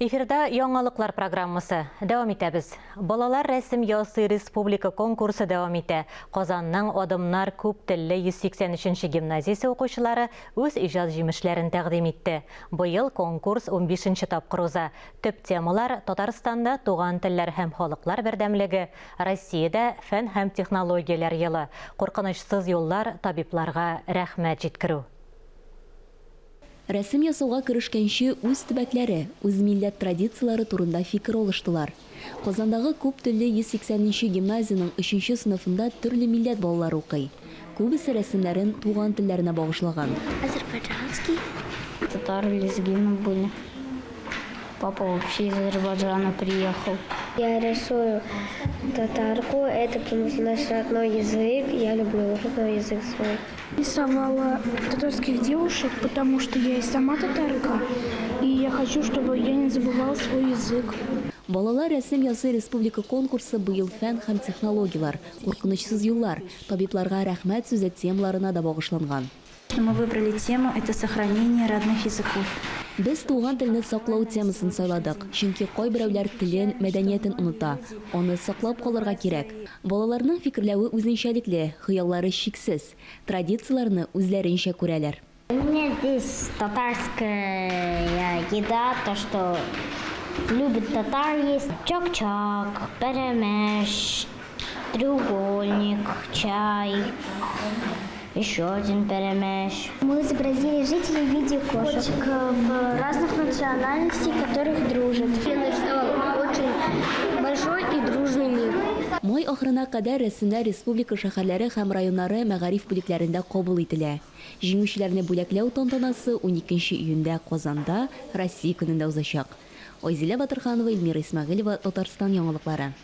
Эфирда яңалыклар программасы. Дәвам итәбез. Балалар рәсем ясы республика конкурсы дәвам итә. Казанның Адымнар күп телле 183 гимназиясе укучылары үз иҗат җимешләрен тәкъдим итте. Быел конкурс 15-нче тапкыр уза. Төп темалар Татарстанда туган телләр һәм халыклар бердәмлеге, Россиядә фән һәм технологияләр елы, куркынычсыз юллар, табибларга рәхмәт җиткерү. Рәсем ясауга керешкәнче үз төбәкләре, үз милләт традицияләре турында фикер алыштылар. Казандагы күп телле 180-нче гимназияның 3-нче сыйныфында төрле милләт балалары укый. Күбесе рәсемнәрен туган телләренә багышлаган. Азербайджанский. Татар лезгины были. Папа вообще из Азербайджана приехал. Я рисую татарку, это потому что наш родной язык. Я люблю родной язык свой. Рисовала татарских девушек, потому что я и сама татарка, и я хочу, чтобы я не забывала свой язык. Балалар рәсем ясы республика конкурсы быел фән һәм технологиялар, куркынычсыз юллар, табибларга рәхмәт сүзе темаларына да багышланган. Мы выбрали тему – это сохранение родных языков. Без туган телне саклау темасын сайладык, чөнки кайберәүләр телен, мәдәниятен оныта. Аны саклап калырга кирәк. Балаларның фикерләве үзенчәлекле, хыяллары чиксез, традицияләрне үзләренчә күрәләр. У меня здесь татарская еда, то, что любит татар есть. Чак-чак, перемеш, треугольник, чай. Еще один перемеш. Мы изобразили жителей в виде кошек разных национальностей, которых дружат. Я нарисовал очень большой и дружный мир. Май ахырына кадәр рәсемнәр республика шәһәрләре һәм районнары мәгариф бүлекләрендә кабул ителә. Җиңүчеләрне бүләкләү тантанасы 12 июньдә Казанда, Россия көнендә узачак. Айзилә Батырханова, Эльмира Исмәгыйлова, Татарстан яңалыклары.